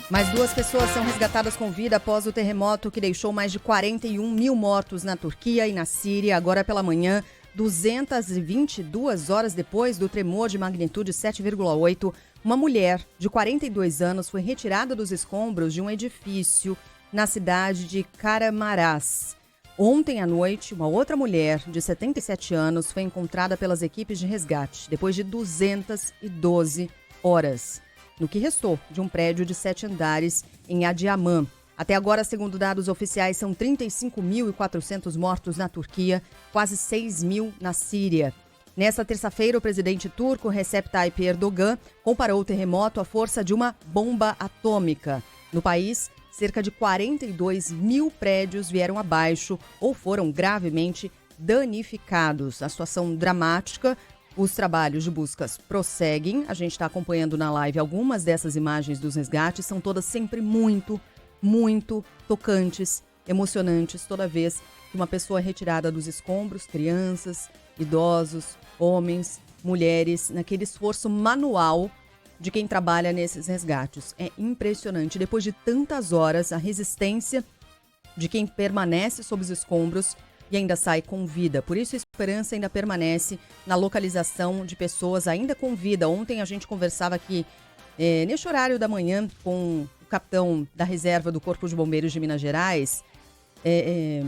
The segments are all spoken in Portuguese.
Mais 2 pessoas são resgatadas com vida após o terremoto que deixou mais de 41 mil mortos na Turquia e na Síria. Agora pela manhã, 222 horas depois do tremor de magnitude 7,8, uma mulher de 42 anos foi retirada dos escombros de um edifício na cidade de Kahramanmaraş. Ontem à noite, uma outra mulher de 77 anos foi encontrada pelas equipes de resgate, depois de 212 horas, no que restou de um prédio de 7 andares em Adiaman. Até agora, segundo dados oficiais, são 35.400 mortos na Turquia, quase 6 mil na Síria. Nesta terça-feira, o presidente turco Recep Tayyip Erdogan comparou o terremoto à força de uma bomba atômica. No país, cerca de 42 mil prédios vieram abaixo ou foram gravemente danificados. A situação dramática. Os trabalhos de buscas prosseguem. A gente está acompanhando na live algumas dessas imagens dos resgates. São todas sempre muito tocantes, emocionantes, toda vez que uma pessoa é retirada dos escombros, crianças, idosos, homens, mulheres, naquele esforço manual de quem trabalha nesses resgates. É impressionante. Depois de tantas horas, a resistência de quem permanece sob os escombros e ainda sai com vida. Por isso a esperança ainda permanece na localização de pessoas ainda com vida. Ontem a gente conversava aqui, neste horário da manhã, com o capitão da reserva do Corpo de Bombeiros de Minas Gerais, e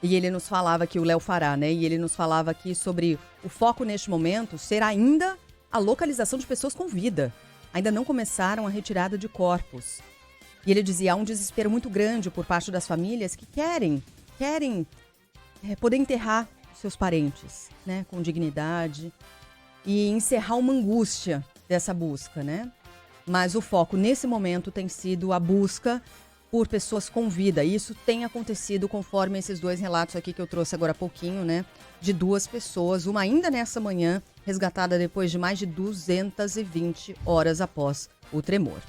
ele nos falava aqui, o Léo Fará, né? E ele nos falava aqui sobre o foco neste momento ser ainda a localização de pessoas com vida. Ainda não começaram a retirada de corpos. E ele dizia, há um desespero muito grande por parte das famílias que querem poder enterrar seus parentes, né, com dignidade e encerrar uma angústia dessa busca, né? Mas o foco nesse momento tem sido a busca por pessoas com vida. E isso tem acontecido conforme esses 2 relatos aqui que eu trouxe agora há pouquinho, né? De 2 pessoas, uma ainda nessa manhã, resgatada depois de mais de 220 horas após o tremor.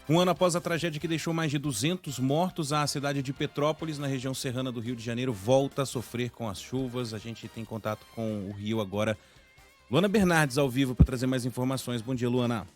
Um ano após a tragédia que deixou mais de 200 mortos, a cidade de Petrópolis, na região serrana do Rio de Janeiro, volta a sofrer com as chuvas. A gente tem contato com o Rio agora. Luana Bernardes, ao vivo, para trazer mais informações. Bom dia, Luana.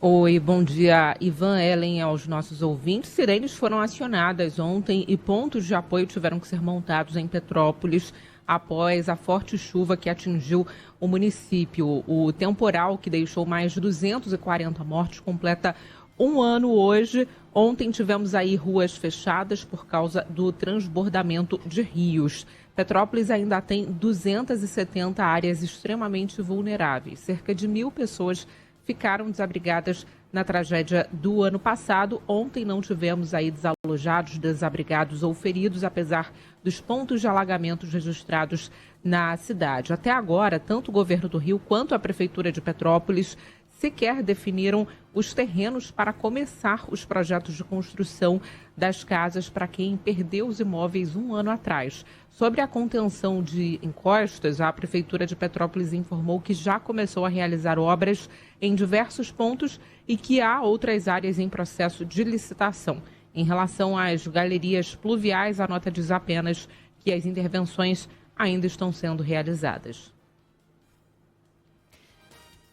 Oi, bom dia, Ivan, Ellen, aos nossos ouvintes. Sirenes foram acionadas ontem e pontos de apoio tiveram que ser montados em Petrópolis após a forte chuva que atingiu o município. O temporal que deixou mais de 240 mortos completa um ano hoje. Ontem tivemos aí ruas fechadas por causa do transbordamento de rios. Petrópolis ainda tem 270 áreas extremamente vulneráveis. Cerca de 1.000 pessoas ficaram desabrigadas na tragédia do ano passado. Ontem não tivemos aí desalojados, desabrigados ou feridos, apesar dos pontos de alagamentos registrados na cidade. Até agora, tanto o governo do Rio quanto a Prefeitura de Petrópolis sequer definiram os terrenos para começar os projetos de construção das casas para quem perdeu os imóveis um ano atrás. Sobre a contenção de encostas, a Prefeitura de Petrópolis informou que já começou a realizar obras em diversos pontos e que há outras áreas em processo de licitação. Em relação às galerias pluviais, a nota diz apenas que as intervenções ainda estão sendo realizadas.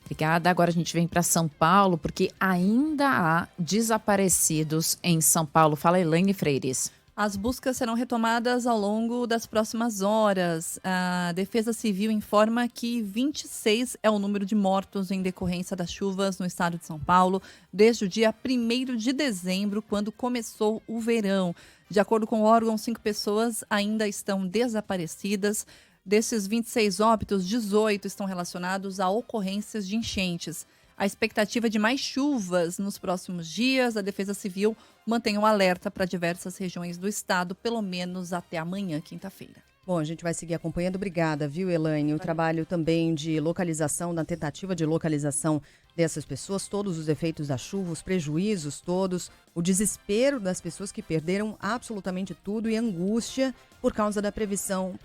Obrigada. Agora a gente vem para São Paulo, porque ainda há desaparecidos em São Paulo. Fala, Elaine Freires. As buscas serão retomadas ao longo das próximas horas. A Defesa Civil informa que 26 é o número de mortos em decorrência das chuvas no estado de São Paulo desde o dia 1º de dezembro, quando começou o verão. De acordo com o órgão, 5 pessoas ainda estão desaparecidas. Desses 26 óbitos, 18 estão relacionados a ocorrências de enchentes. A expectativa de mais chuvas nos próximos dias, a Defesa Civil mantém um alerta para diversas regiões do estado, pelo menos até amanhã, quinta-feira. Bom, a gente vai seguir acompanhando. Obrigada, viu, Elaine? O trabalho também de localização, da tentativa de localização dessas pessoas, todos os efeitos da chuva, os prejuízos todos, o desespero das pessoas que perderam absolutamente tudo e angústia por causa da previsão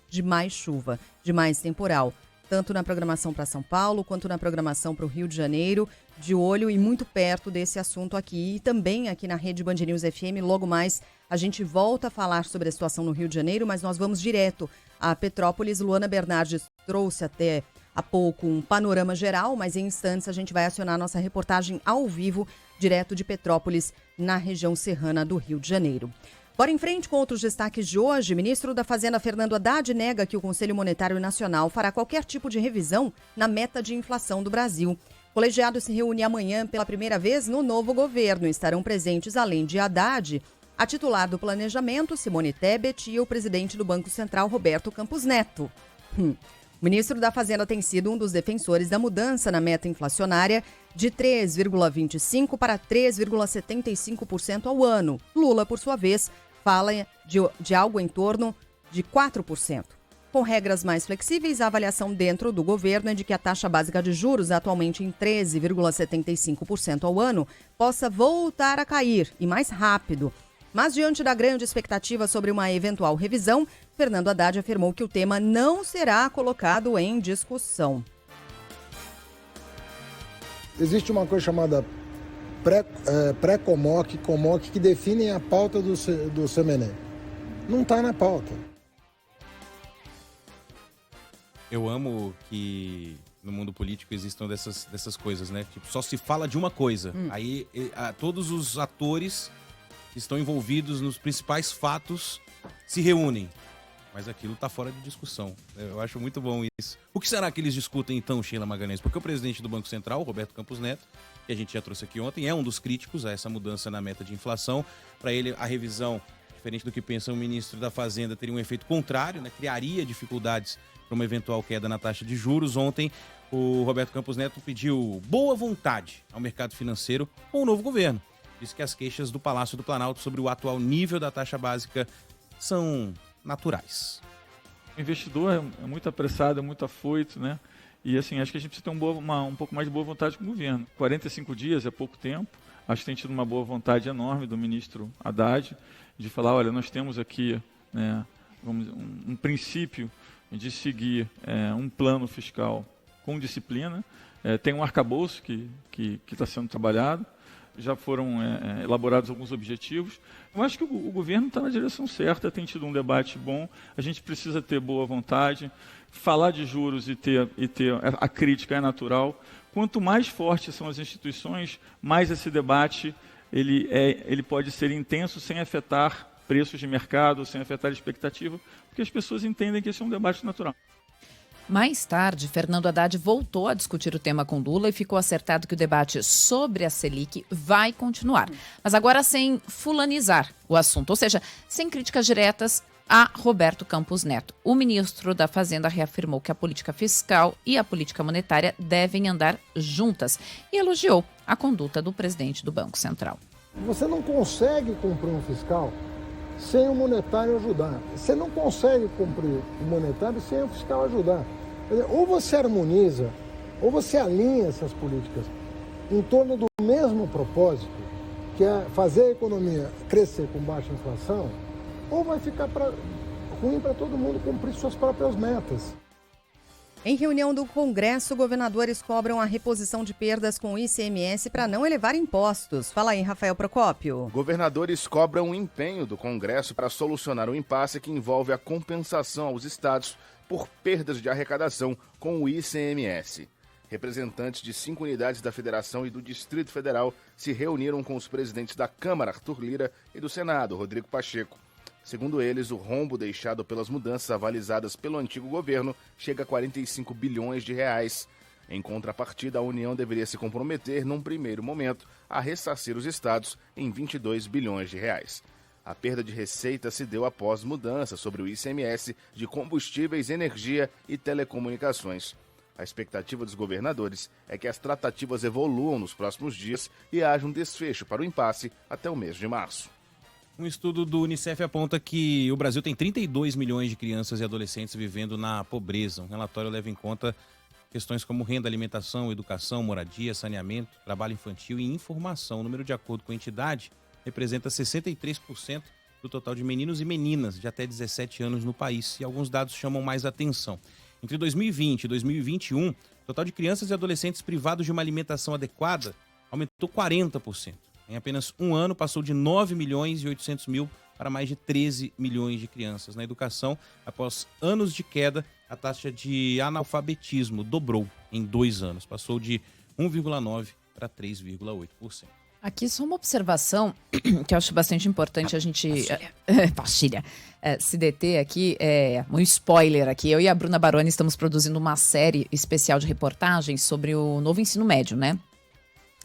de mais chuva, de mais temporal. Tanto na programação para São Paulo, quanto na programação para o Rio de Janeiro, de olho e muito perto desse assunto aqui. E também aqui na Rede Band News FM, logo mais a gente volta a falar sobre a situação no Rio de Janeiro, mas nós vamos direto a Petrópolis. Luana Bernardes trouxe até há pouco um panorama geral, mas em instantes a gente vai acionar nossa reportagem ao vivo direto de Petrópolis, na região serrana do Rio de Janeiro. Bora em frente com outros destaques de hoje. O ministro da Fazenda, Fernando Haddad, nega que o Conselho Monetário Nacional fará qualquer tipo de revisão na meta de inflação do Brasil. O colegiado se reúne amanhã pela primeira vez no novo governo. Estarão presentes, além de Haddad, a titular do Planejamento, Simone Tebet, e o presidente do Banco Central, Roberto Campos Neto. O ministro da Fazenda tem sido um dos defensores da mudança na meta inflacionária de 3,25% para 3,75% ao ano. Lula, por sua vez, fala de algo em torno de 4%. Com regras mais flexíveis, a avaliação dentro do governo é de que a taxa básica de juros, atualmente em 13,75% ao ano, possa voltar a cair, e mais rápido. Mas, diante da grande expectativa sobre uma eventual revisão, Fernando Haddad afirmou que o tema não será colocado em discussão. Existe uma coisa chamada pré-COMOC, COMOC, que definem a pauta do CMN. Não está na pauta. Eu amo que no mundo político existam dessas coisas, né? Tipo, só se fala de uma coisa. Aí todos os atores que estão envolvidos nos principais fatos se reúnem. Mas aquilo está fora de discussão. Eu acho muito bom isso. O que será que eles discutem então, Sheila Magalhães? Porque o presidente do Banco Central, Roberto Campos Neto, que a gente já trouxe aqui ontem, é um dos críticos a essa mudança na meta de inflação. Para ele, a revisão, diferente do que pensa o ministro da Fazenda, teria um efeito contrário, né? Criaria dificuldades para uma eventual queda na taxa de juros. Ontem, o Roberto Campos Neto pediu boa vontade ao mercado financeiro com o novo governo. Disse que as queixas do Palácio do Planalto sobre o atual nível da taxa básica são naturais. O investidor é muito apressado, é muito afoito, né? E assim, acho que a gente precisa ter um pouco mais de boa vontade com o governo. 45 dias é pouco tempo. Acho que tem tido uma boa vontade enorme do ministro Haddad de falar, olha, nós temos aqui, né, um princípio de seguir um plano fiscal com disciplina. Tem um arcabouço que está sendo trabalhado. Já foram elaborados alguns objetivos. Eu acho que o governo está na direção certa, tem tido um debate bom, a gente precisa ter boa vontade, falar de juros e ter a crítica é natural. Quanto mais fortes são as instituições, mais esse debate ele pode ser intenso sem afetar preços de mercado, sem afetar a expectativa, porque as pessoas entendem que esse é um debate natural. Mais tarde, Fernando Haddad voltou a discutir o tema com Lula e ficou acertado que o debate sobre a Selic vai continuar. Mas agora sem fulanizar o assunto, ou seja, sem críticas diretas a Roberto Campos Neto. O ministro da Fazenda reafirmou que a política fiscal e a política monetária devem andar juntas e elogiou a conduta do presidente do Banco Central. Você não consegue cumprir um fiscal sem o monetário ajudar. Você não consegue cumprir o monetário sem o fiscal ajudar. Ou você harmoniza, ou você alinha essas políticas em torno do mesmo propósito, que é fazer a economia crescer com baixa inflação, ou vai ficar ruim para todo mundo cumprir suas próprias metas. Em reunião do Congresso, governadores cobram a reposição de perdas com o ICMS para não elevar impostos. Fala aí, Rafael Procópio. Governadores cobram o empenho do Congresso para solucionar o impasse que envolve a compensação aos estados por perdas de arrecadação com o ICMS. Representantes de 5 unidades da Federação e do Distrito Federal se reuniram com os presidentes da Câmara, Arthur Lira, e do Senado, Rodrigo Pacheco. Segundo eles, o rombo deixado pelas mudanças avalizadas pelo antigo governo chega a 45 bilhões de reais. Em contrapartida, a União deveria se comprometer, num primeiro momento, a ressarcir os estados em 22 bilhões de reais. A perda de receita se deu após mudanças sobre o ICMS de combustíveis, energia e telecomunicações. A expectativa dos governadores é que as tratativas evoluam nos próximos dias e haja um desfecho para o impasse até o mês de março. Um estudo do Unicef aponta que o Brasil tem 32 milhões de crianças e adolescentes vivendo na pobreza. Um relatório leva em conta questões como renda, alimentação, educação, moradia, saneamento, trabalho infantil e informação. O número, de acordo com a entidade, representa 63% do total de meninos e meninas de até 17 anos no país. E alguns dados chamam mais atenção. Entre 2020 e 2021, o total de crianças e adolescentes privados de uma alimentação adequada aumentou 40%. Em apenas um ano, passou de 9 milhões e 800 mil para mais de 13 milhões de crianças. Na educação, após anos de queda, a taxa de analfabetismo dobrou em 2 anos. Passou de 1,9% para 3,8%. Aqui só uma observação que eu acho bastante importante a gente se deter aqui, um spoiler aqui. Eu e a Bruna Baroni estamos produzindo uma série especial de reportagens sobre o novo ensino médio, né?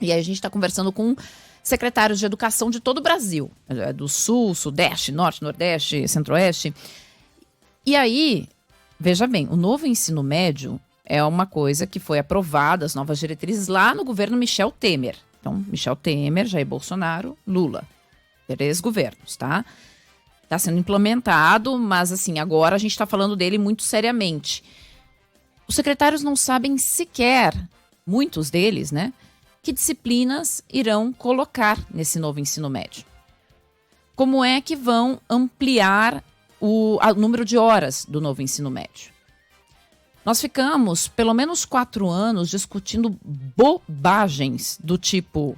E aí a gente está conversando com secretários de educação de todo o Brasil, do Sul, Sudeste, Norte, Nordeste, Centro-Oeste. E aí, veja bem, o novo ensino médio é uma coisa que foi aprovada, as novas diretrizes, lá no governo Michel Temer. Então, Michel Temer, Jair Bolsonaro, Lula. 3 governos, tá? Está sendo implementado, mas assim, agora a gente está falando dele muito seriamente. Os secretários não sabem sequer, muitos deles, né? Que disciplinas irão colocar nesse novo ensino médio. Como é que vão ampliar o número de horas do novo ensino médio? Nós ficamos pelo menos 4 anos discutindo bobagens do tipo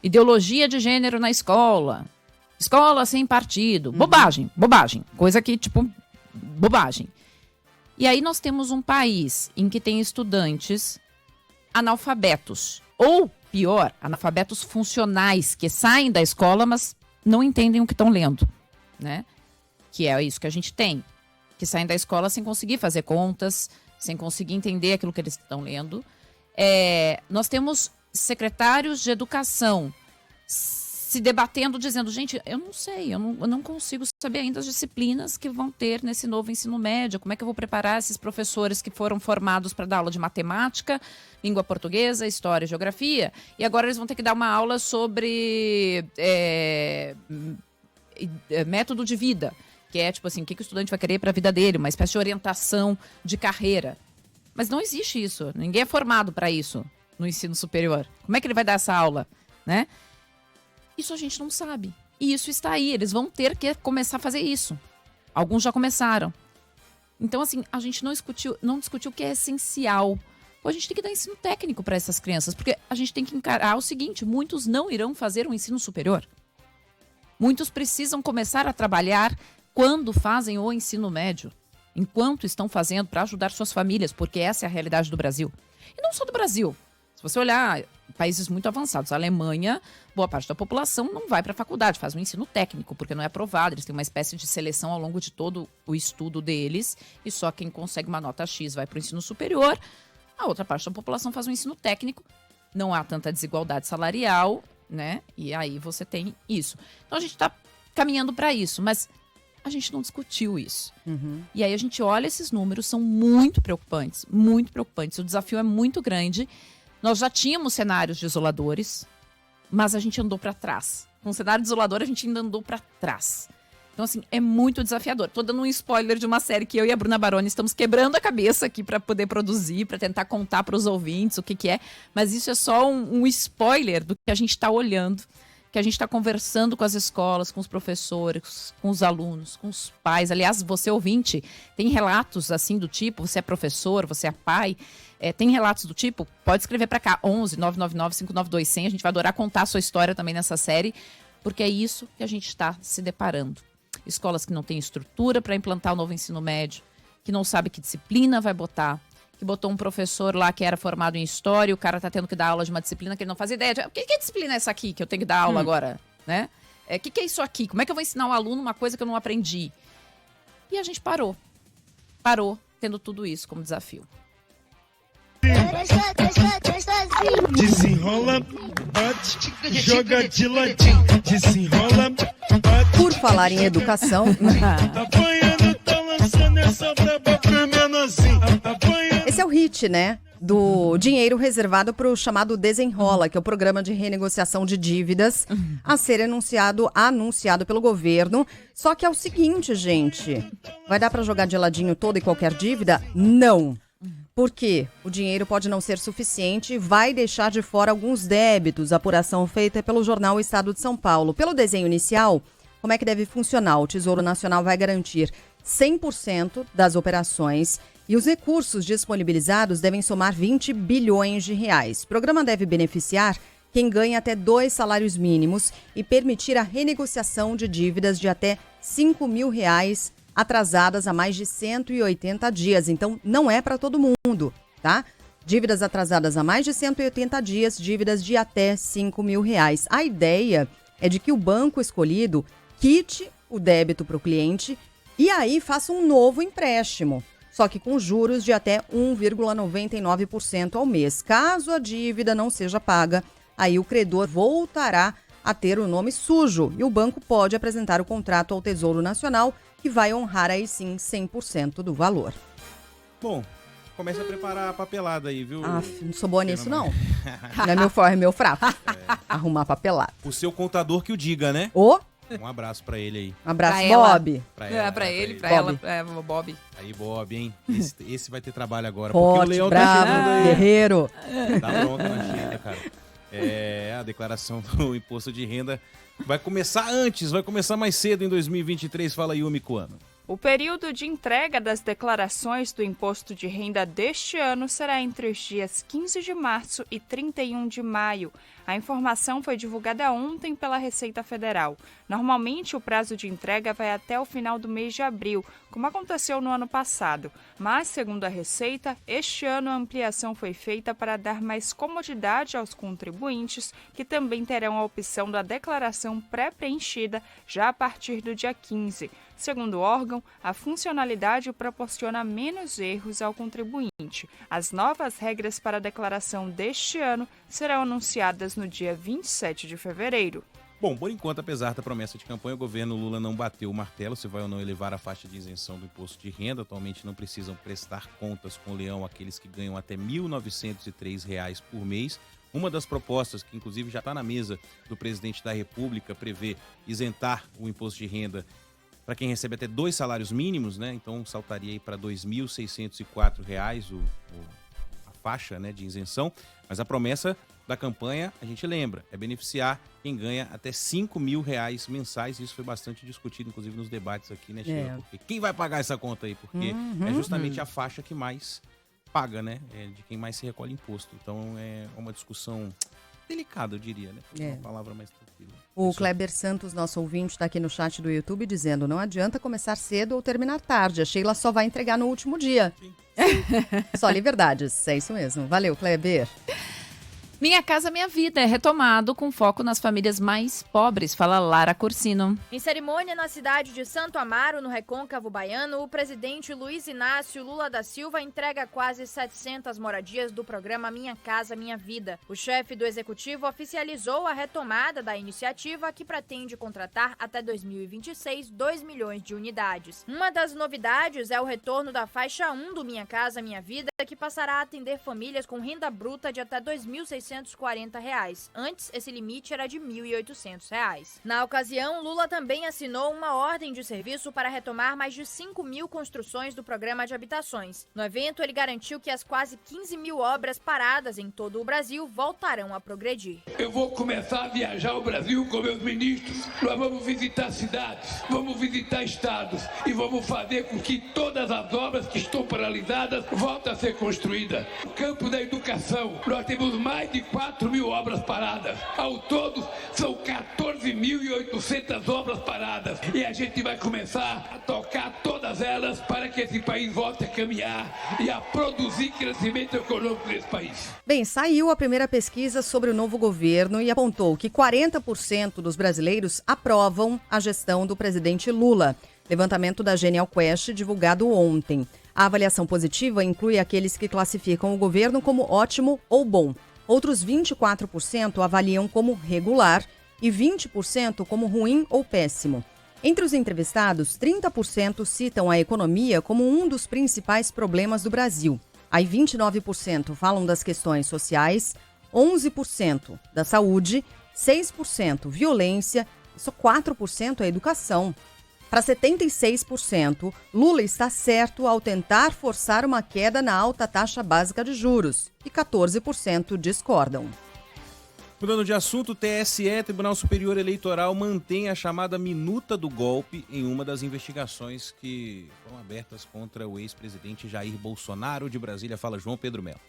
ideologia de gênero na escola, escola sem partido, bobagem, coisa que tipo, bobagem. E aí nós temos um país em que tem estudantes analfabetos, ou pior, analfabetos funcionais, que saem da escola, mas não entendem o que estão lendo, né? Que é isso que a gente tem, que saem da escola sem conseguir fazer contas, sem conseguir entender aquilo que eles estão lendo. Nós temos secretários de educação se debatendo, dizendo, gente, eu não sei, eu não consigo saber ainda as disciplinas que vão ter nesse novo ensino médio, como é que eu vou preparar esses professores que foram formados para dar aula de matemática, língua portuguesa, história e geografia, e agora eles vão ter que dar uma aula sobre método de vida, que é tipo assim, o que o estudante vai querer para a vida dele, uma espécie de orientação de carreira. Mas não existe isso, ninguém é formado para isso no ensino superior. Como é que ele vai dar essa aula, né? Isso a gente não sabe. E isso está aí, eles vão ter que começar a fazer isso. Alguns já começaram. Então, assim, a gente não discutiu o que é essencial. A gente tem que dar ensino técnico para essas crianças, porque a gente tem que encarar o seguinte, muitos não irão fazer um ensino superior. Muitos precisam começar a trabalhar quando fazem o ensino médio, enquanto estão fazendo para ajudar suas famílias, porque essa é a realidade do Brasil. E não só do Brasil. Se você olhar países muito avançados, a Alemanha, boa parte da população não vai para a faculdade, faz um ensino técnico, porque não é aprovado, eles têm uma espécie de seleção ao longo de todo o estudo deles, e só quem consegue uma nota X vai para o ensino superior, a outra parte da população faz um ensino técnico, não há tanta desigualdade salarial, né? E aí você tem isso. Então a gente está caminhando para isso, mas a gente não discutiu isso. E aí a gente olha esses números, são muito preocupantes, o desafio é muito grande. Nós já tínhamos cenários de isoladores, mas a gente andou para trás. Com o cenário de isolador, a gente ainda andou para trás. Então, assim, é muito desafiador. Tô dando um spoiler de uma série que eu e a Bruna Baroni estamos quebrando a cabeça aqui para poder produzir, para tentar contar para os ouvintes o que é. Mas isso é só um spoiler do que a gente está olhando, que a gente está conversando com as escolas, com os professores, com os alunos, com os pais. Aliás, você ouvinte, tem relatos assim do tipo, você é professor, você é pai, tem relatos do tipo, pode escrever para cá, 11 999 592 100, a gente vai adorar contar a sua história também nessa série, porque é isso que a gente está se deparando. Escolas que não têm estrutura para implantar o novo ensino médio, que não sabe que disciplina vai botar, que botou um professor lá que era formado em história, o cara tá tendo que dar aula de uma disciplina que ele não faz ideia. O que é disciplina essa aqui que eu tenho que dar aula agora, né? O que é isso aqui? Como é que eu vou ensinar o aluno uma coisa que eu não aprendi? E a gente parou, tendo tudo isso como desafio. Desenrola, bate, joga de ladinho. Desenrola, bate. Por falar em educação, Tá apanhando, tá lançando essa braba pro menorzinho. Tá apanhando. esse é o hit, né? Do dinheiro reservado para o chamado Desenrola, que é o programa de renegociação de dívidas a ser anunciado pelo governo. Só que é o seguinte, gente, vai dar para jogar de ladinho toda e qualquer dívida? Não. Porque o dinheiro pode não ser suficiente e vai deixar de fora alguns débitos. A apuração feita pelo jornal Estado de São Paulo. Pelo desenho inicial, como é que deve funcionar? O Tesouro Nacional vai garantir 100% das operações e os recursos disponibilizados devem somar 20 bilhões de reais. O programa deve beneficiar quem ganha até 2 salários mínimos e permitir a renegociação de dívidas de até R$5 mil atrasadas há mais de 180 dias. Então, não é para todo mundo, tá? dívidas atrasadas há mais de 180 dias, dívidas de até R$5.000. A ideia é de que o banco escolhido quite o débito para o cliente e aí faça um novo empréstimo, só que com juros de até 1,99% ao mês. Caso a dívida não seja paga, aí o credor voltará a ter o nome sujo e o banco pode apresentar o contrato ao Tesouro Nacional, que vai honrar aí sim 100% do valor. Bom, começa a preparar a papelada aí, viu? Não sou boa nisso, não. Não é meu forte, é meu fraco. Arrumar papelada. O seu contador que o diga, né? Ô, Um abraço pra ele aí. um abraço, Pra ela. Bob. Pra Pra ele, pra Bob. ela, Bob. Aí, Bob, hein? Esse vai ter trabalho agora. Forte, porque o Leão bravo, tá chegando aí. guerreiro. Dá bronca na Xenda, cara. A declaração do imposto de renda vai começar antes, vai começar mais cedo em 2023. Fala aí, Yumi Kuano. O período de entrega das declarações do imposto de renda deste ano será entre os dias 15 de março e 31 de maio. A informação foi divulgada ontem pela Receita Federal. Normalmente, o prazo de entrega vai até o final do mês de abril, como aconteceu no ano passado. Mas, segundo a Receita, este ano a ampliação foi feita para dar mais comodidade aos contribuintes, que também terão a opção da declaração pré-preenchida já a partir do dia 15. Segundo o órgão, a funcionalidade proporciona menos erros ao contribuinte. As novas regras para a declaração deste ano serão anunciadas no dia 27 de fevereiro. Bom, por enquanto, apesar da promessa de campanha, o governo Lula não bateu o martelo se vai ou não elevar a faixa de isenção do imposto de renda. Atualmente não precisam prestar contas com o Leão aqueles que ganham até R$ 1.903 por mês. Uma das propostas, que inclusive já está na mesa do presidente da República, prevê isentar o imposto de renda para quem recebe até 2 salários mínimos, né? Então saltaria aí para R$ 2.604 a faixa, né, de isenção. Mas a promessa da campanha, a gente lembra, é beneficiar quem ganha até R$5.000 mensais. Isso foi bastante discutido, inclusive, nos debates aqui, né, Sheila? Porque quem vai pagar essa conta aí? Porque é justamente a faixa que mais paga, né? De quem mais se recolhe imposto. Então é uma discussão delicada, eu diria, né? Uma palavra mais tranquila. O Kleber Santos, nosso ouvinte, está aqui no chat do YouTube dizendo: não adianta começar cedo ou terminar tarde. A Sheila só vai entregar no último dia. Sim. Só liberdades, é isso mesmo. Valeu, Kleber. Minha Casa Minha Vida é retomado com foco nas famílias mais pobres, fala Lara Cursino. Em cerimônia na cidade de Santo Amaro, no Recôncavo Baiano, o presidente Luiz Inácio Lula da Silva entrega quase 700 moradias do programa Minha Casa Minha Vida. O chefe do executivo oficializou a retomada da iniciativa, que pretende contratar até 2026 2 milhões de unidades. Uma das novidades é o retorno da faixa 1 do Minha Casa Minha Vida, que passará a atender famílias com renda bruta de até R$ 2.640. Antes, esse limite era de R$ 1.800. Na ocasião, Lula também assinou uma ordem de serviço para retomar mais de 5.000 construções do programa de habitações. No evento, ele garantiu que as quase 15.000 obras paradas em todo o Brasil voltarão a progredir. Eu vou começar a viajar o Brasil com meus ministros. Nós vamos visitar cidades, vamos visitar estados e vamos fazer com que todas as obras que estão paralisadas voltem a ser construídas. No campo da educação, nós temos mais de 4.000 obras paradas. Ao todo, são 14.800 obras paradas. E a gente vai começar a tocar todas elas para que esse país volte a caminhar e a produzir crescimento econômico nesse país. Bem, saiu a primeira pesquisa sobre o novo governo e apontou que 40% dos brasileiros aprovam a gestão do presidente Lula. Levantamento da Genial Quest divulgado ontem. A avaliação positiva inclui aqueles que classificam o governo como ótimo ou bom. Outros 24% avaliam como regular e 20% como ruim ou péssimo. Entre os entrevistados, 30% citam a economia como um dos principais problemas do Brasil. Aí 29% falam das questões sociais, 11% da saúde, 6% violência e só 4% a educação. Para 76%, Lula está certo ao tentar forçar uma queda na alta taxa básica de juros e 14% discordam. Mudando de assunto, o TSE, Tribunal Superior Eleitoral, mantém a chamada minuta do golpe em uma das investigações que foram abertas contra o ex-presidente Jair Bolsonaro. De Brasília, fala João Pedro Melo.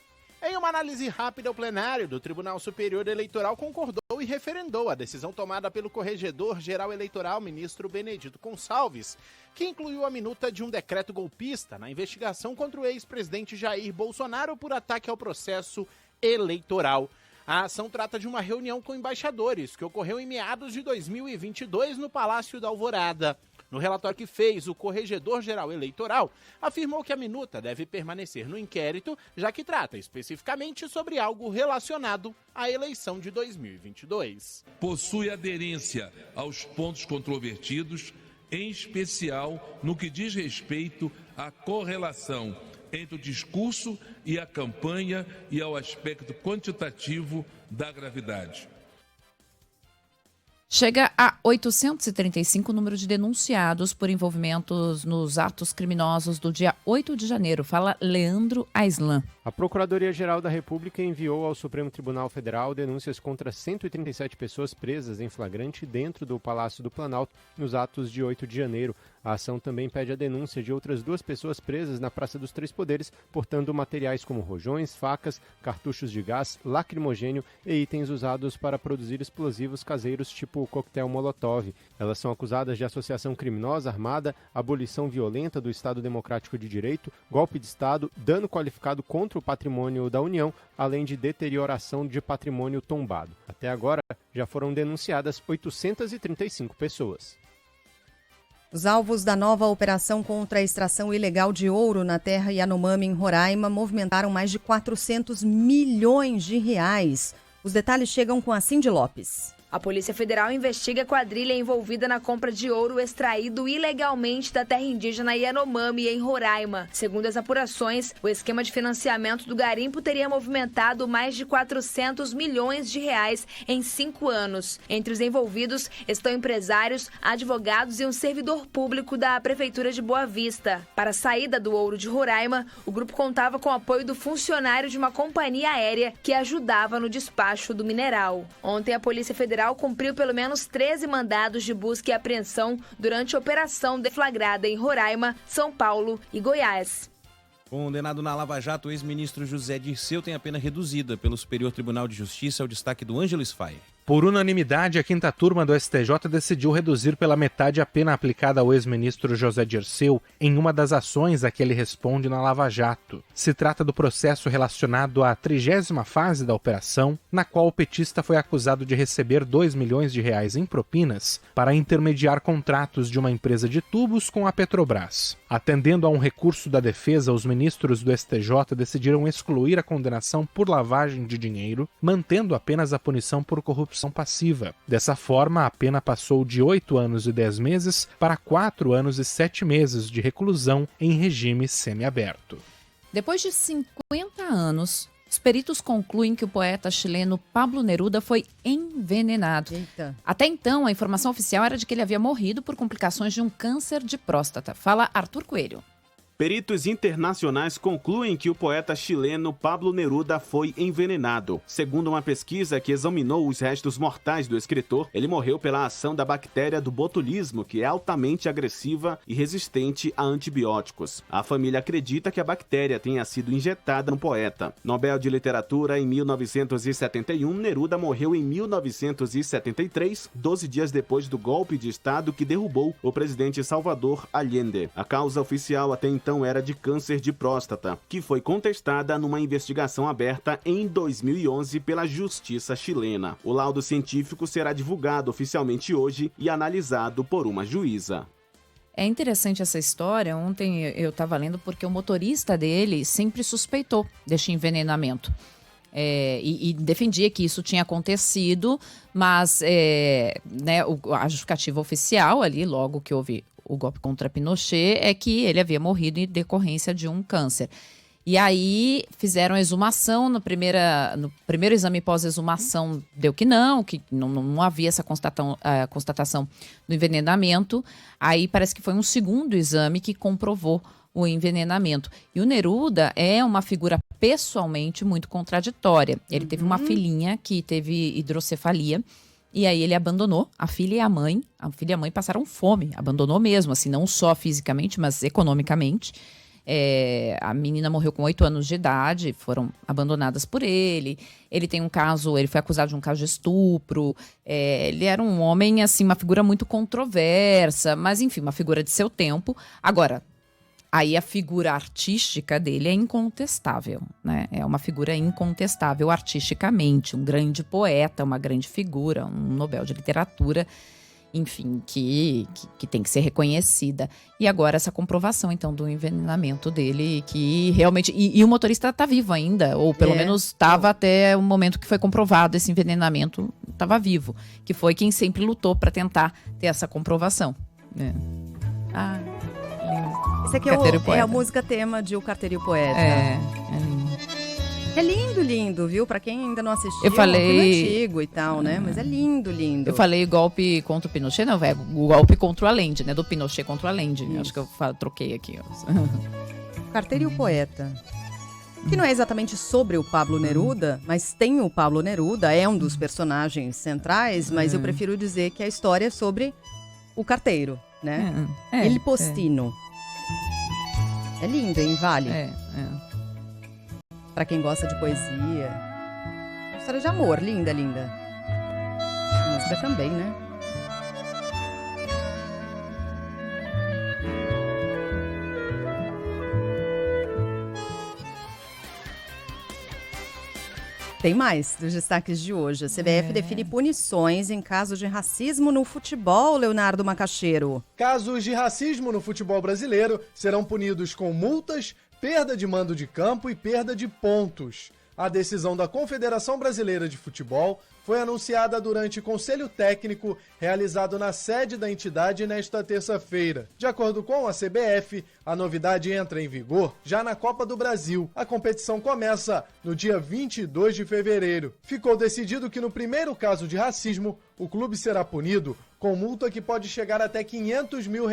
Em uma análise rápida, o plenário do Tribunal Superior Eleitoral concordou e referendou a decisão tomada pelo Corregedor-Geral Eleitoral, ministro Benedito Gonçalves, que incluiu a minuta de um decreto golpista na investigação contra o ex-presidente Jair Bolsonaro por ataque ao processo eleitoral. A ação trata de uma reunião com embaixadores que ocorreu em meados de 2022 no Palácio da Alvorada. No relatório que fez, o Corregedor-Geral Eleitoral afirmou que a minuta deve permanecer no inquérito, já que trata especificamente sobre algo relacionado à eleição de 2022. Possui aderência aos pontos controvertidos, em especial no que diz respeito à correlação entre o discurso e a campanha e ao aspecto quantitativo da gravidade. Chega a 835 o número de denunciados por envolvimentos nos atos criminosos do dia 8 de janeiro. Fala Leandro Aislan. A Procuradoria-Geral da República enviou ao Supremo Tribunal Federal denúncias contra 137 pessoas presas em flagrante dentro do Palácio do Planalto nos atos de 8 de janeiro. A ação também pede a denúncia de outras 2 pessoas presas na Praça dos Três Poderes, portando materiais como rojões, facas, cartuchos de gás, lacrimogênio e itens usados para produzir explosivos caseiros tipo o coquetel Molotov. Elas são acusadas de associação criminosa armada, abolição violenta do Estado Democrático de Direito, golpe de Estado, dano qualificado contra o patrimônio da União, além de deterioração de patrimônio tombado. Até agora, já foram denunciadas 835 pessoas. Os alvos da nova operação contra a extração ilegal de ouro na terra Yanomami, em Roraima, movimentaram mais de 400 milhões de reais. Os detalhes chegam com a Cindy Lopes. A Polícia Federal investiga a quadrilha envolvida na compra de ouro extraído ilegalmente da terra indígena Yanomami, em Roraima. Segundo as apurações, o esquema de financiamento do garimpo teria movimentado mais de 400 milhões de reais em 5 anos. Entre os envolvidos estão empresários, advogados e um servidor público da Prefeitura de Boa Vista. Para a saída do ouro de Roraima, o grupo contava com o apoio do funcionário de uma companhia aérea que ajudava no despacho do mineral. Ontem, a Polícia Federal cumpriu pelo menos 13 mandados de busca e apreensão durante a operação deflagrada em Roraima, São Paulo e Goiás. Condenado na Lava Jato, o ex-ministro José Dirceu tem a pena reduzida pelo Superior Tribunal de Justiça, ao destaque do Ângelo Sfayer. Por unanimidade, a 5ª turma do STJ decidiu reduzir pela metade a pena aplicada ao ex-ministro José Dirceu em uma das ações a que ele responde na Lava Jato. Se trata do processo relacionado à 30ª fase da operação, na qual o petista foi acusado de receber R$2 milhões em propinas para intermediar contratos de uma empresa de tubos com a Petrobras. Atendendo a um recurso da defesa, os ministros do STJ decidiram excluir a condenação por lavagem de dinheiro, mantendo apenas a punição por corrupção passiva. Dessa forma, a pena passou de 8 anos e 10 meses para 4 anos e 7 meses de reclusão em regime semiaberto. Depois de 50 anos, os peritos concluem que o poeta chileno Pablo Neruda foi envenenado. Eita. Até então, a informação oficial era de que ele havia morrido por complicações de um câncer de próstata. Fala Arthur Coelho. Peritos internacionais concluem que o poeta chileno Pablo Neruda foi envenenado. Segundo uma pesquisa que examinou os restos mortais do escritor, ele morreu pela ação da bactéria do botulismo, que é altamente agressiva e resistente a antibióticos. A família acredita que a bactéria tenha sido injetada no poeta. Nobel de Literatura em 1971, Neruda morreu em 1973, 12 dias depois do golpe de Estado que derrubou o presidente Salvador Allende. A causa oficial até então era de câncer de próstata, que foi contestada numa investigação aberta em 2011 pela Justiça chilena. O laudo científico será divulgado oficialmente hoje e analisado por uma juíza. É interessante essa história. Ontem eu estava lendo porque o motorista dele sempre suspeitou deste envenenamento. E defendia que isso tinha acontecido, mas a justificativa oficial ali, logo que houve o golpe contra Pinochet, é que ele havia morrido em decorrência de um câncer. E aí fizeram a exumação, no primeiro exame pós-exumação deu que não havia essa constatação do envenenamento. Aí parece que foi um segundo exame que comprovou o envenenamento. E o Neruda é uma figura pessoalmente muito contraditória. Ele teve uma filhinha que teve hidrocefalia, e aí ele abandonou a filha e a mãe. A filha e a mãe passaram fome, abandonou mesmo, assim, não só fisicamente, mas economicamente. A menina morreu com 8 anos de idade, foram abandonadas por ele. Ele tem um caso, ele foi acusado de um caso de estupro. Ele era um homem, assim, uma figura muito controversa, mas enfim, uma figura de seu tempo. Agora, aí a figura artística dele é incontestável, né? É uma figura incontestável artisticamente, um grande poeta, uma grande figura, um Nobel de Literatura, enfim, que tem que ser reconhecida. E agora essa comprovação, então, do envenenamento dele, que realmente... E o motorista está vivo ainda, ou pelo menos estava até o momento que foi comprovado esse envenenamento, estava vivo. Que foi quem sempre lutou para tentar ter essa comprovação. Esse aqui é a música tema de O Carteiro e o Poeta. É lindo, lindo, viu? Pra quem ainda não assistiu, eu falei... é um filme antigo e tal, né? Mas é lindo, lindo. Eu falei golpe contra o Pinochet, não, velho. O golpe contra o Allende, né? Do Pinochet contra o Allende. Acho que eu troquei aqui. O Carteiro e o Poeta. Que não é exatamente sobre o Pablo Neruda, mas tem o Pablo Neruda, é um dos personagens centrais, mas eu prefiro dizer que a história é sobre o carteiro, né? Il Postino. É lindo, hein? Vale. Pra quem gosta de poesia. História de amor, linda, linda. A música também, né? Tem mais dos destaques de hoje. A CBF define punições em caso de racismo no futebol, Leonardo Macaxeiro. Casos de racismo no futebol brasileiro serão punidos com multas, perda de mando de campo e perda de pontos. A decisão da Confederação Brasileira de Futebol foi anunciada durante conselho técnico realizado na sede da entidade nesta terça-feira. De acordo com a CBF, a novidade entra em vigor já na Copa do Brasil. A competição começa no dia 22 de fevereiro. Ficou decidido que no primeiro caso de racismo, o clube será punido com multa que pode chegar até R$500 mil.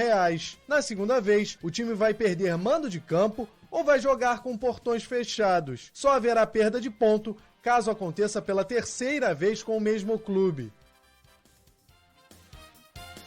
Na segunda vez, o time vai perder mando de campo ou vai jogar com portões fechados. Só haverá perda de ponto caso aconteça pela terceira vez com o mesmo clube.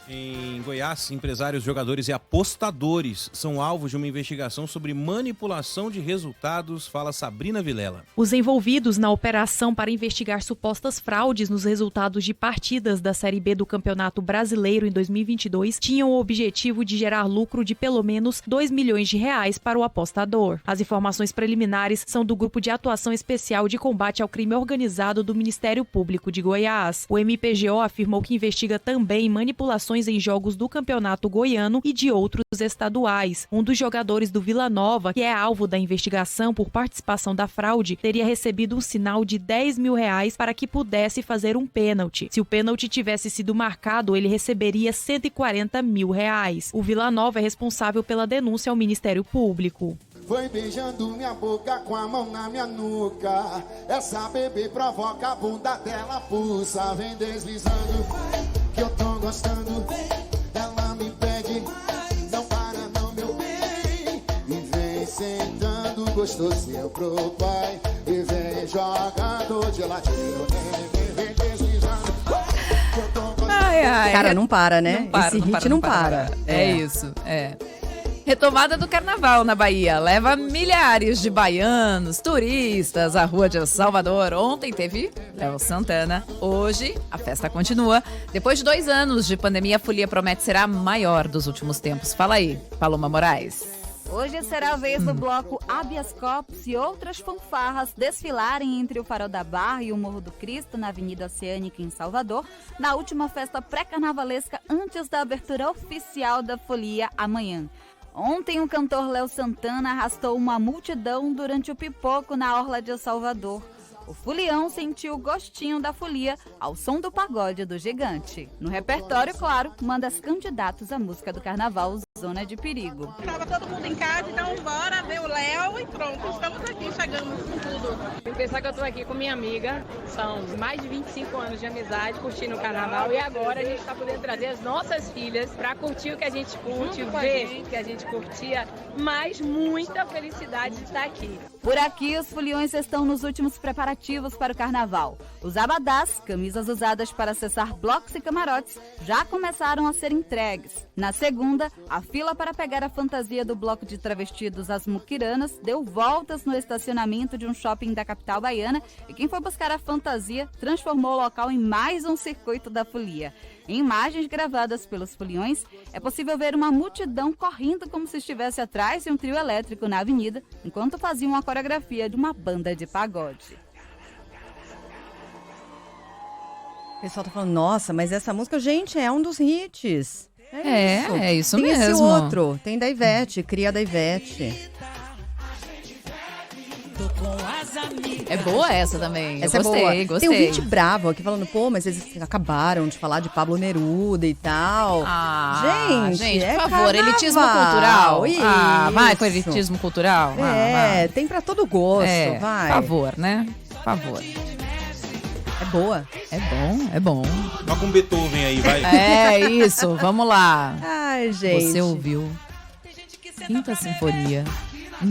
Em Goiás, empresários, jogadores e apostadores são alvos de uma investigação sobre manipulação de resultados, fala Sabrina Vilela. Os envolvidos na operação para investigar supostas fraudes nos resultados de partidas da Série B do Campeonato Brasileiro em 2022 tinham o objetivo de gerar lucro de pelo menos R$2 milhões para o apostador. As informações preliminares são do Grupo de Atuação Especial de Combate ao Crime Organizado do Ministério Público de Goiás. O MPGO afirmou que investiga também manipulações em jogos do Campeonato Goiano e de outros estaduais. Um dos jogadores do Vila Nova, que é alvo da investigação por participação da fraude, teria recebido um sinal de R$10 mil para que pudesse fazer um pênalti. Se o pênalti tivesse sido marcado, ele receberia R$140 mil. O Vila Nova é responsável pela denúncia ao Ministério Público. Foi beijando minha boca com a mão na minha nuca. Essa bebê provoca a bunda dela, pulsa, vem deslizando. Que eu tô gostando, ela me pede, não para não, meu bem. E vem sentando gostosinho pro pai. E vem jogando de ladinho, vem deslizando. Que eu tô gostando. Cara, não para, né? Esse hit não para. É isso, Retomada do carnaval na Bahia leva milhares de baianos, turistas à rua de Salvador. Ontem teve Léo Santana. Hoje a festa continua. Depois de 2 anos de pandemia, a folia promete ser a maior dos últimos tempos. Fala aí, Paloma Moraes. Hoje será a vez do bloco Habeas Corpus e outras fanfarras desfilarem entre o Farol da Barra e o Morro do Cristo, na Avenida Oceânica, em Salvador, na última festa pré-carnavalesca antes da abertura oficial da folia amanhã. Ontem, o cantor Léo Santana arrastou uma multidão durante o pipoco na orla de Salvador. O folião sentiu o gostinho da folia ao som do pagode do gigante. No repertório, claro, manda as candidatos à música do carnaval Zona de Perigo. Tava todo mundo em casa, então bora ver o Léo e pronto, estamos aqui, chegamos com tudo. Vim pensar que eu tô aqui com minha amiga, são mais de 25 anos de amizade, curtindo o carnaval, e agora a gente tá podendo trazer as nossas filhas pra curtir o que a gente curte, ver o que a gente curtia, mas muita felicidade de estar aqui. Por aqui, os foliões estão nos últimos preparativos para o carnaval. Os abadás, camisas usadas para acessar blocos e camarotes, já começaram a ser entregues. Na segunda, a fila para pegar a fantasia do bloco de travestidos As Muquiranas, deu voltas no estacionamento de um shopping da capital baiana e quem foi buscar a fantasia transformou o local em mais um circuito da folia. Em imagens gravadas pelos foliões, é possível ver uma multidão correndo como se estivesse atrás de um trio elétrico na avenida, enquanto faziam a coreografia de uma banda de pagode. O pessoal tá falando, nossa, mas essa música, gente, é um dos hits. É isso tem mesmo. Tem esse outro, tem da Ivete, cria da Ivete. É boa essa também. Essa eu gostei, é boa. gostei. Tem um gente bravo aqui falando, pô, mas eles acabaram de falar de Pablo Neruda e tal. Gente, por é favor, carnaval. elitismo cultural. Isso. Vai com elitismo cultural. Vai. Tem pra todo gosto, vai. Por favor, né? Por favor. É boa. É bom. Toca um Beethoven aí, vai. É isso, vamos lá. Ai, gente. Você ouviu Quinta Sinfonia.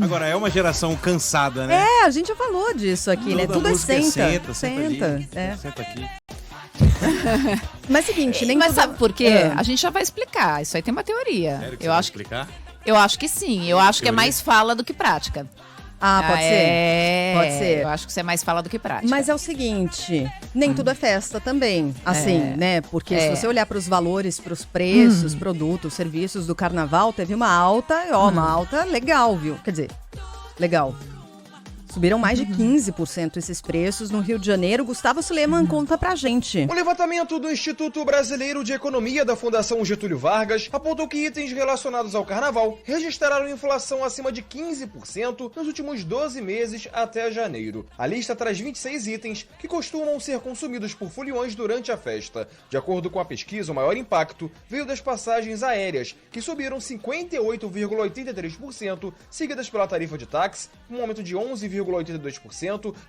Agora, é uma geração cansada, né? A gente já falou disso aqui, né? Tudo é senta. Senta aqui. Mas é o seguinte, nem Mas tudo... sabe por quê? A gente já vai explicar. Isso aí tem uma teoria. Sério que Eu você acho vai explicar? Eu acho que sim. Eu acho que é mais fala do que prática. Pode ser. Pode ser. Eu acho que você é mais fala do que prática. Mas é o seguinte, nem tudo é festa também, assim, né? Porque se você olhar para os valores, para os preços, produtos, serviços do carnaval, teve uma alta, uma alta legal, viu? Quer dizer, legal. Subiram mais de 15% esses preços no Rio de Janeiro. Gustavo Suleiman conta pra gente. O levantamento do Instituto Brasileiro de Economia da Fundação Getúlio Vargas apontou que itens relacionados ao carnaval registraram inflação acima de 15% nos últimos 12 meses até janeiro. A lista traz 26 itens que costumam ser consumidos por foliões durante a festa. De acordo com a pesquisa, o maior impacto veio das passagens aéreas, que subiram 58,83%, seguidas pela tarifa de táxi, um aumento de 11,82%,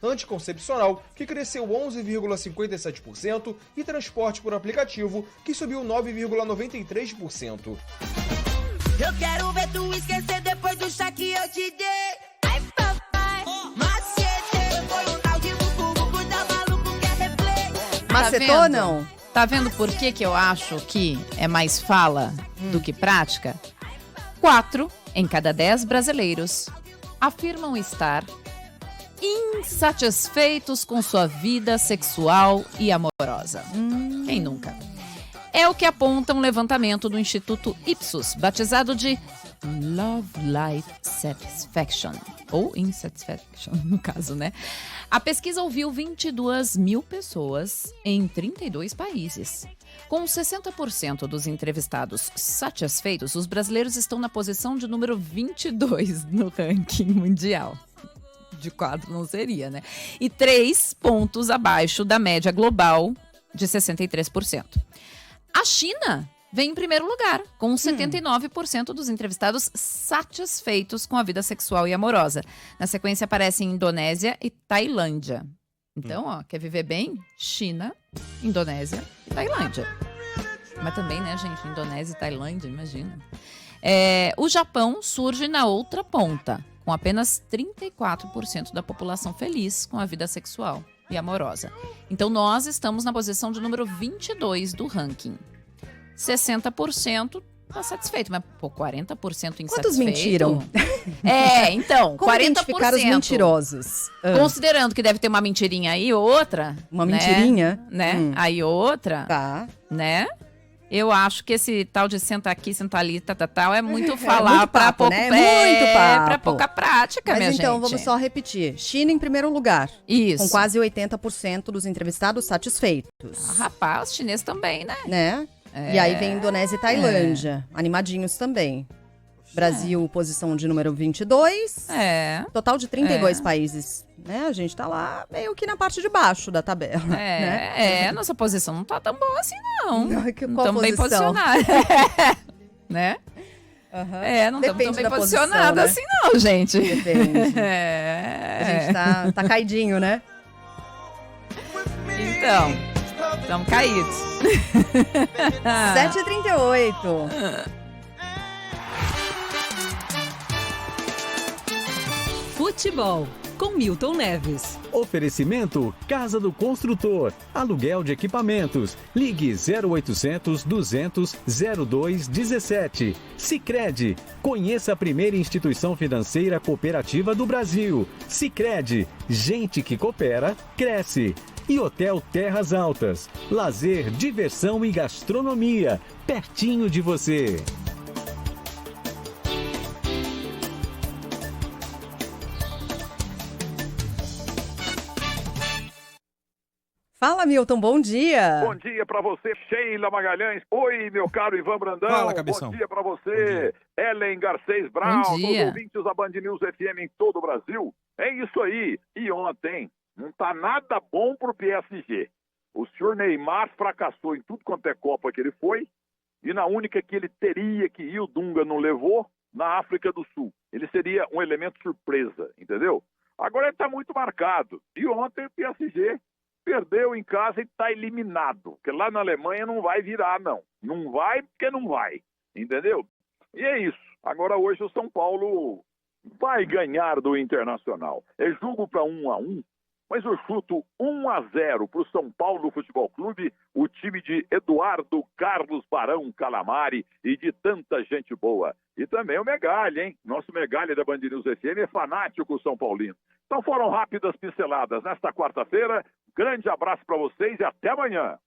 anticoncepcional, que cresceu 11,57%, e transporte por aplicativo, que subiu 9,93%. Eu quero ver tu esquecer depois do chá que eu te dei. Ai, papai, macete, foi um tal de bucu da maluco que é replay. Macetou ou não? Tá vendo por que eu acho que é mais fala do que prática? 4 em cada 10 brasileiros afirmam estar insatisfeitos com sua vida sexual e amorosa. Quem nunca? É o que aponta um levantamento do Instituto Ipsos, batizado de Love Life Satisfaction, ou Insatisfaction, no caso, né? A pesquisa ouviu 22 mil pessoas em 32 países. Com 60% dos entrevistados satisfeitos, os brasileiros estão na posição de número 22 no ranking mundial. De 4 não seria, né? E 3 pontos abaixo da média global de 63%. A China vem em primeiro lugar, com 79% dos entrevistados satisfeitos com a vida sexual e amorosa. Na sequência aparecem Indonésia e Tailândia. Então, quer viver bem? China, Indonésia e Tailândia. Mas também, né, gente? Indonésia e Tailândia, imagina. O Japão surge na outra ponta, com apenas 34% da população feliz com a vida sexual e amorosa. Então, nós estamos na posição de número 22 do ranking. 60% tá satisfeito, mas, 40% insatisfeito. Quantos mentiram? Então, como 40%. identificar os mentirosos? Considerando que deve ter uma mentirinha aí ou outra. Uma mentirinha? Né? Aí outra. Tá. Né? Eu acho que esse tal de senta aqui, senta ali, tal, é muito falar muito pra papo, pouco, né? Muito papo. pra pouca prática, Mas minha então, gente. vamos só repetir. China em primeiro lugar. Isso. Com quase 80% dos entrevistados satisfeitos. Rapaz, chinês também, né? E aí vem Indonésia e Tailândia. Animadinhos também. Brasil, posição de número 22. Total de 32 países. Né? A gente tá lá meio que na parte de baixo da tabela. Né? Nossa posição não tá tão boa assim, não. Não qual estamos bem posição? posicionados. Né? Não estamos tão bem posicionados né? assim, não, gente. Depende. A gente tá caidinho, né? Então, estamos caídos. 7h38. Futebol com Milton Neves. Oferecimento Casa do Construtor, aluguel de equipamentos. Ligue 0800 200 0217. Sicredi, conheça a primeira instituição financeira cooperativa do Brasil. Sicredi, gente que coopera, cresce. E Hotel Terras Altas, lazer, diversão e gastronomia, pertinho de você. Fala, Milton, bom dia. Bom dia pra você, Sheila Magalhães. Oi, meu caro Ivan Brandão. Fala, cabeção. Bom dia pra você, Ellen Garcês Brown, Bom dia. todos os ouvintes da Band News FM em todo o Brasil. É isso aí. E ontem, não tá nada bom pro PSG. O senhor Neymar fracassou em tudo quanto é Copa que ele foi, e na única que ele teria que ir, o Dunga não levou, na África do Sul. Ele seria um elemento surpresa, entendeu? Agora ele tá muito marcado. E ontem o PSG perdeu em casa e está eliminado. Porque lá na Alemanha não vai virar, não. Não vai porque não vai. Entendeu? E é isso. Agora hoje o São Paulo vai ganhar do Internacional. É jogo para 1-1, mas eu chuto 1-0 para o São Paulo Futebol Clube, o time de Eduardo Carlos Barão Calamari e de tanta gente boa. E também o Megalha, hein? Nosso Megalha da Band News FM é fanático São Paulino. Então foram rápidas pinceladas nesta quarta-feira. Grande abraço para vocês e até amanhã.